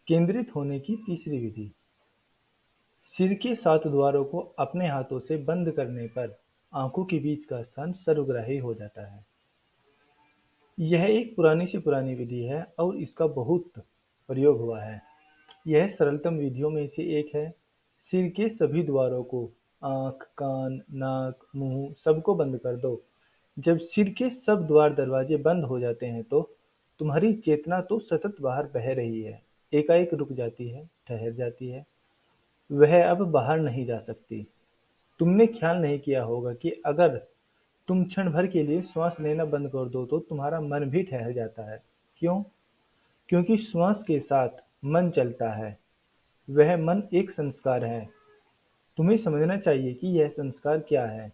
केंद्रित होने की तीसरी विधि। सिर के 7 द्वारों को अपने हाथों से बंद करने पर आंखों के बीच का स्थान सर्वग्राही हो जाता है। यह एक पुरानी से पुरानी विधि है और इसका बहुत प्रयोग हुआ है। यह सरलतम विधियों में से एक है। सिर के सभी द्वारों को, आँख, कान, नाक, मुंह सबको बंद कर दो। जब सिर के सब द्वार दरवाजे बंद हो जाते हैं तो तुम्हारी चेतना तो सतत बाहर बह रही है, एकाएक रुक जाती है, ठहर जाती है। वह अब बाहर नहीं जा सकती। तुमने ख्याल नहीं किया होगा कि अगर तुम क्षण भर के लिए श्वास लेना बंद कर दो तो तुम्हारा मन भी ठहर जाता है। क्यों? क्योंकि श्वास के साथ मन चलता है। वह मन एक संस्कार है। तुम्हें समझना चाहिए कि यह संस्कार क्या है,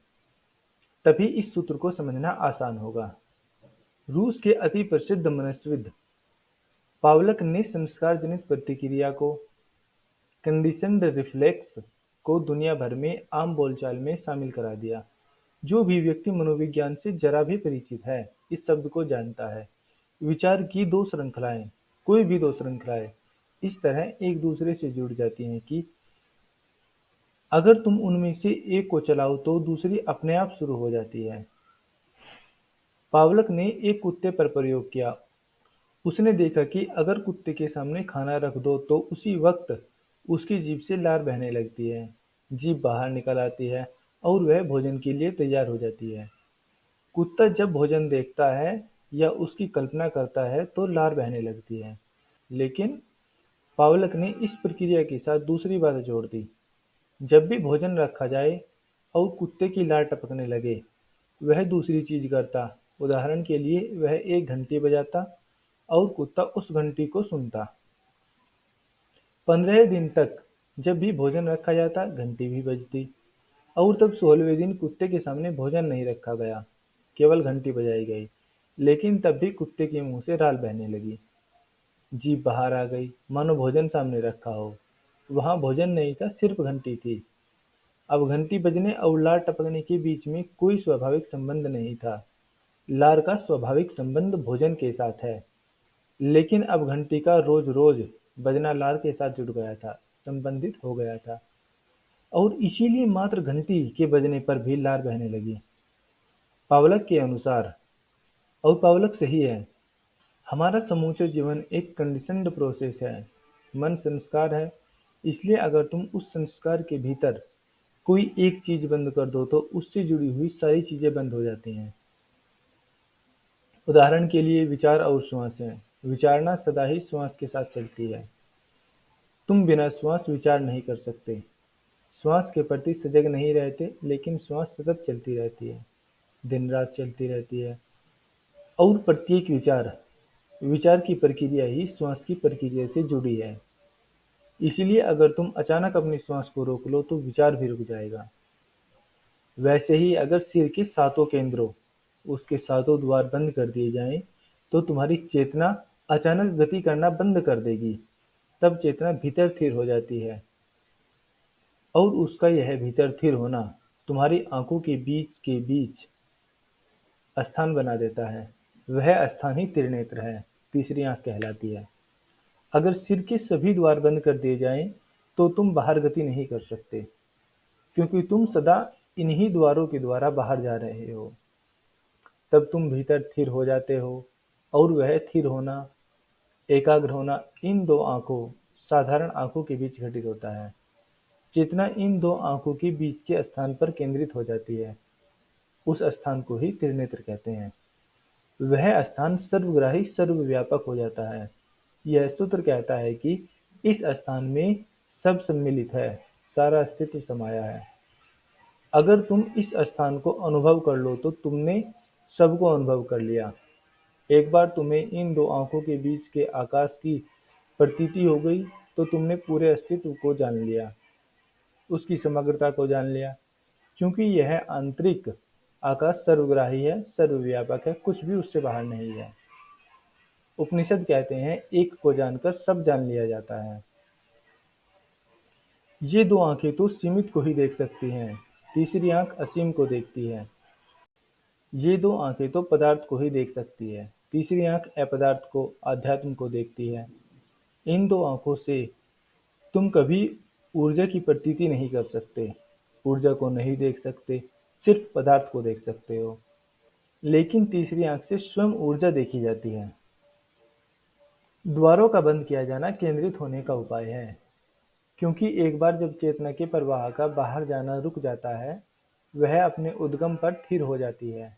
तभी इस सूत्र को समझना आसान होगा। रूस के अति प्रसिद्ध मनस्विद पावलक ने संस्कार जनित प्रतिक्रिया को, कंडीशन्ड रिफ्लेक्स को दुनिया भर में आम बोलचाल में शामिल करा दिया। जो भी व्यक्ति मनोविज्ञान से जरा भी परिचित है, इस शब्द को जानता है। विचार की दो श्रृंखलाएं, कोई भी दो श्रृंखलाएं इस तरह एक दूसरे से जुड़ जाती हैं कि अगर तुम उनमें से एक को चलाओ तो दूसरी अपने आप शुरू हो जाती है। पावलक ने एक कुत्ते पर प्रयोग किया। उसने देखा कि अगर कुत्ते के सामने खाना रख दो तो उसी वक्त उसकी जीभ से लार बहने लगती है, जीभ बाहर निकल आती है और वह भोजन के लिए तैयार हो जाती है। कुत्ता जब भोजन देखता है या उसकी कल्पना करता है तो लार बहने लगती है। लेकिन पावलक ने इस प्रक्रिया के साथ दूसरी बात जोड़ दी। जब भी भोजन रखा जाए और कुत्ते की लार टपकने लगे, वह दूसरी चीज करता। उदाहरण के लिए वह एक घंटी बजाता और कुत्ता उस घंटी को सुनता। 15 दिन तक जब भी भोजन रखा जाता, घंटी भी बजती। और तब 16वें दिन कुत्ते के सामने भोजन नहीं रखा गया, केवल घंटी बजाई गई। लेकिन तब भी कुत्ते के मुंह से राल बहने लगी, जीभ बाहर आ गई, मानो भोजन सामने रखा हो। वहां भोजन नहीं था, सिर्फ घंटी थी। अब घंटी बजने और लार टपकने के बीच में कोई स्वाभाविक संबंध नहीं था। लार का स्वाभाविक संबंध भोजन के साथ है, लेकिन अब घंटी का रोज-रोज बजना लार के साथ जुड़ गया था, संबंधित हो गया था। और इसीलिए मात्र घंटी के बजने पर भी लार बहने लगी। पावलक के अनुसार, और पावलक सही है, हमारा समूचा जीवन एक कंडीशन्ड प्रोसेस है। मन संस्कार है, इसलिए अगर तुम उस संस्कार के भीतर कोई एक चीज बंद कर दो तो उससे जुड़ी हुई सारी चीजें बंद हो जाती हैं। उदाहरण के लिए विचार और श्वासें। विचारना सदा ही श्वास के साथ चलती है। तुम बिना श्वास विचार नहीं कर सकते। श्वास के प्रति सजग नहीं रहते, लेकिन श्वास सतत चलती रहती है, दिन रात चलती रहती है। और प्रत्येक विचार, विचार की प्रक्रिया ही श्वास की प्रक्रिया से जुड़ी है। इसलिए अगर तुम अचानक अपनी श्वास को रोक लो तो विचार भी रुक जाएगा। वैसे ही अगर सिर के सातों केंद्रों, उसके सातों द्वार बंद कर दिए जाएं, तो तुम्हारी चेतना अचानक गति करना बंद कर देगी। तब चेतना भीतर स्थिर हो जाती है और उसका यह भीतर स्थिर होना तुम्हारी आंखों के बीच स्थान बना देता है। वह स्थान ही त्रिनेत्र है, तीसरी आंख कहलाती है। अगर सिर के सभी द्वार बंद कर दिए जाएं, तो तुम बाहर गति नहीं कर सकते, क्योंकि तुम सदा इन्हीं द्वारों के द्वारा बाहर जा रहे हो। तब तुम भीतर स्थिर हो जाते हो और वह स्थिर होना, एकाग्र होना इन दो आंखों, साधारण आंखों के बीच घटित होता है। चेतना इन दो आंखों के बीच के स्थान पर केंद्रित हो जाती है। उस स्थान को ही त्रिनेत्र कहते हैं। वह स्थान सर्वग्राही, सर्वव्यापक हो जाता है। यह सूत्र कहता है कि इस स्थान में सब सम्मिलित है, सारा अस्तित्व समाया है। अगर तुम इस स्थान को अनुभव कर लो तो तुमने सबको अनुभव कर लिया। एक बार तुम्हें इन दो आंखों के बीच के आकाश की प्रतीति हो गई तो तुमने पूरे अस्तित्व को जान लिया, उसकी समग्रता को जान लिया। क्योंकि यह आंतरिक आकाश सर्वग्राही है, सर्वव्यापक है, कुछ भी उससे बाहर नहीं है। उपनिषद कहते हैं, एक को जानकर सब जान लिया जाता है। ये दो आंखें तो सीमित को ही देख सकती हैं, तीसरी आंख असीम को देखती है। ये दो आंखें तो पदार्थ को ही देख सकती है, तीसरी आंख अपदार्थ को, आध्यात्म को देखती है। इन दो आंखों से तुम कभी ऊर्जा की प्रतीति नहीं कर सकते, ऊर्जा को नहीं देख सकते, सिर्फ पदार्थ को देख सकते हो। लेकिन तीसरी आंख से स्वयं ऊर्जा देखी जाती है। द्वारों का बंद किया जाना केंद्रित होने का उपाय है, क्योंकि एक बार जब चेतना के प्रवाह का बाहर जाना रुक जाता है, वह अपने उद्गम पर स्थिर हो जाती है,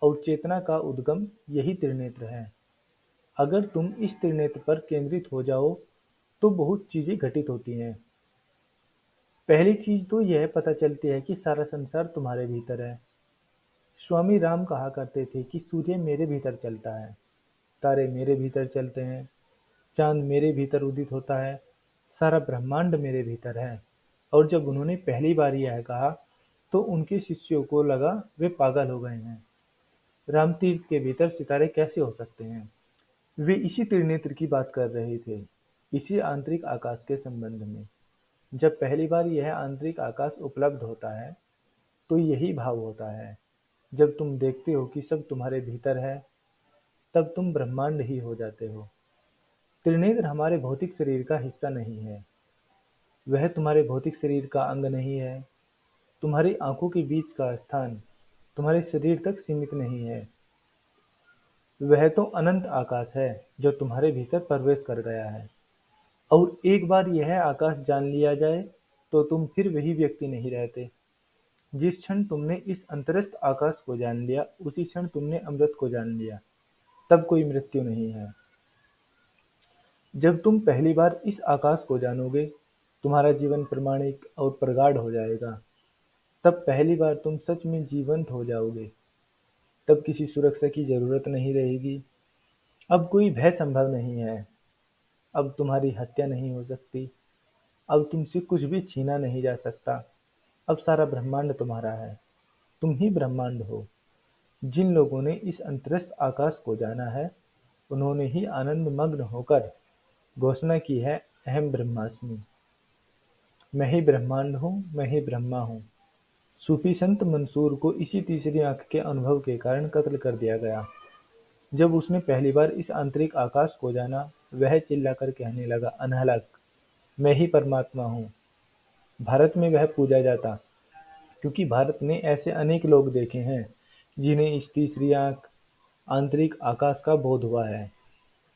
और चेतना का उद्गम यही त्रिनेत्र है। अगर तुम इस त्रिनेत्र पर केंद्रित हो जाओ, तो बहुत चीजें घटित होती हैं। पहली चीज तो यह पता चलती है कि सारा संसार तुम्हारे भीतर है। स्वामी राम कहा करते थे कि सूर्य मेरे भीतर चलता है, तारे मेरे भीतर चलते हैं, चांद मेरे भीतर उदित होता है, सारा ब्रह्मांड मेरे भीतर है। और जब उन्होंने पहली बार यह कहा, तो उनके शिष्यों को लगा वे पागल हो गए हैं। रामतीर्थ के भीतर सितारे कैसे हो सकते हैं? वे इसी त्रिनेत्र की बात कर रहे थे, इसी आंतरिक आकाश के संबंध में। जब पहली बार यह आंतरिक आकाश उपलब्ध होता है, तो यही भाव होता है। जब तुम देखते हो कि सब तुम्हारे भीतर है, तब तुम ब्रह्मांड ही हो जाते हो। त्रिनेत्र हमारे भौतिक शरीर का हिस्सा नहीं है, वह तुम्हारे भौतिक शरीर का अंग नहीं है। तुम्हारी आंखों के बीच का स्थान तुम्हारे शरीर तक सीमित नहीं है, वह तो अनंत आकाश है जो तुम्हारे भीतर प्रवेश कर गया है। और एक बार यह आकाश जान लिया जाए, तो तुम फिर वही व्यक्ति नहीं रहते। जिस क्षण तुमने इस अंतरस्थ आकाश को जान लिया, उसी क्षण तुमने अमृत को जान लिया। तब कोई मृत्यु नहीं है। जब तुम पहली बार इस आकाश को जानोगे, तुम्हारा जीवन प्रमाणिक और प्रगाढ़ हो जाएगा। तब पहली बार तुम सच में जीवंत हो जाओगे। तब किसी सुरक्षा की जरूरत नहीं रहेगी। अब कोई भय संभव नहीं है। अब तुम्हारी हत्या नहीं हो सकती। अब तुमसे कुछ भी छीना नहीं जा सकता। अब सारा ब्रह्मांड तुम्हारा है। तुम ही ब्रह्मांड हो। जिन लोगों ने इस अंतरिक्ष आकाश को जाना है, उन्होंने ही आनंद मग्न होकर घोषणा की है, अहम ब्रह्मास्मि। मैं ही ब्रह्मांड हूँ, मैं ही ब्रह्मा हूँ। सूफी संत मंसूर को इसी तीसरी आंख के अनुभव के कारण कत्ल कर दिया गया। जब उसने पहली बार इस आंतरिक आकाश को जाना, वह चिल्लाकर कहने लगा, अनहलक, मैं ही परमात्मा हूँ। भारत में वह पूजा जाता, क्योंकि भारत ने ऐसे अनेक लोग देखे हैं जिन्हें इस तीसरी आंख, आंतरिक आकाश का बोध हुआ है।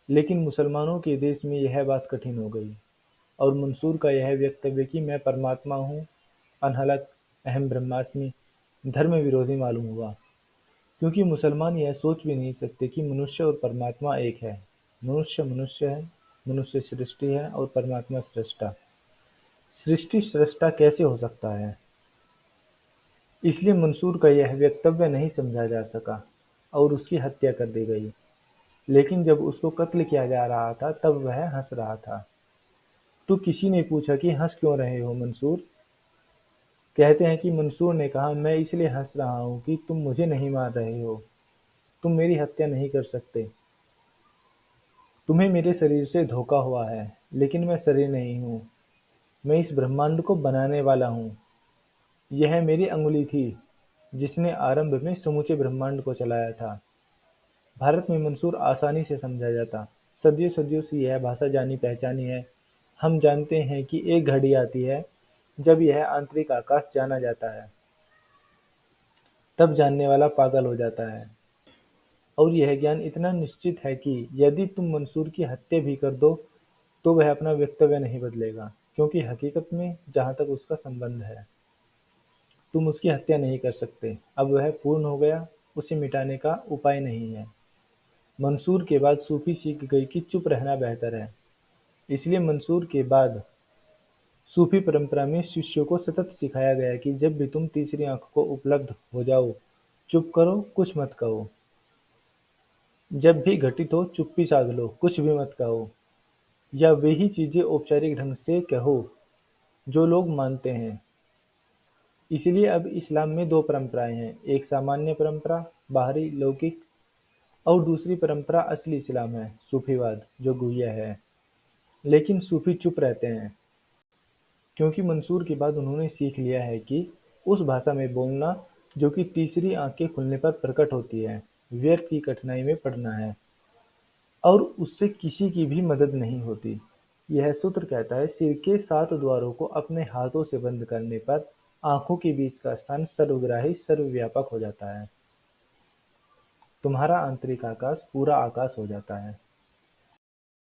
लेकिन मुसलमानों के देश में यह बात कठिन हो गई, और मंसूर का यह वक्तव्य कि मैं परमात्मा हूँ, अनहलक, अहम ब्रह्मास्मि, धर्म विरोधी मालूम हुआ। क्योंकि मुसलमान यह सोच भी नहीं सकते कि मनुष्य और परमात्मा एक है। मनुष्य मनुष्य है, मनुष्य सृष्टि है और परमात्मा सृष्टा। सृष्टि सृष्टा कैसे हो सकता है? इसलिए मंसूर का यह वक्तव्य नहीं समझा जा सका और उसकी हत्या कर दी गई। लेकिन जब उसको कत्ल किया जा रहा था, तब वह हंस रहा था। तो किसी ने पूछा कि हंस क्यों रहे हो मंसूर? कहते हैं कि मंसूर ने कहा, मैं इसलिए हंस रहा हूँ कि तुम मुझे नहीं मार रहे हो, तुम मेरी हत्या नहीं कर सकते। तुम्हें मेरे शरीर से धोखा हुआ है, लेकिन मैं शरीर नहीं हूँ, मैं इस ब्रह्मांड को बनाने वाला हूँ। यह मेरी अंगुली थी जिसने आरंभ में समूचे ब्रह्मांड को चलाया था। भारत में मंसूर आसानी से समझा जाता। सदियों सदियों से यह भाषा जानी पहचानी है। हम जानते हैं कि एक घड़ी आती है जब यह आंतरिक आकाश जाना जाता है। तब जानने वाला पागल हो जाता है। और यह ज्ञान इतना निश्चित है कि यदि तुम मंसूर की हत्या भी कर दो, तो वह अपना वक्तव्य नहीं बदलेगा, क्योंकि हकीकत में जहाँ तक उसका संबंध है, तुम उसकी हत्या नहीं कर सकते। अब वह पूर्ण हो गया, उसे मिटाने का उपाय नहीं है। मंसूर के बाद सूफी सीख गई कि चुप रहना बेहतर है। इसलिए मंसूर के बाद सूफी परंपरा में शिष्यों को सतत सिखाया गया कि जब भी तुम तीसरी आंख को उपलब्ध हो जाओ, चुप करो, कुछ मत कहो। जब भी घटित हो, चुप्पी साध लो, कुछ भी मत कहो। या वही चीजें औपचारिक ढंग से कहो जो लोग मानते हैं। इसलिए अब इस्लाम में दो परंपराएं हैं, एक सामान्य परंपरा, बाहरी लौकिक, और दूसरी परंपरा असली इस्लाम है, सूफीवाद, जो गुहिया है। लेकिन सूफी चुप रहते हैं, क्योंकि मंसूर के बाद उन्होंने सीख लिया है कि उस भाषा में बोलना जो कि तीसरी आंख के खुलने पर प्रकट होती है, व्यर्थ की कठिनाई में पड़ना है। और उससे किसी की भी मदद नहीं होती। यह सूत्र कहता है, सिर के 7 द्वारों को अपने हाथों से बंद करने पर आंखों के बीच का स्थान सर्वग्राही सर्वव्यापक हो जाता है। तुम्हारा आंतरिक आकाश पूरा आकाश हो जाता है।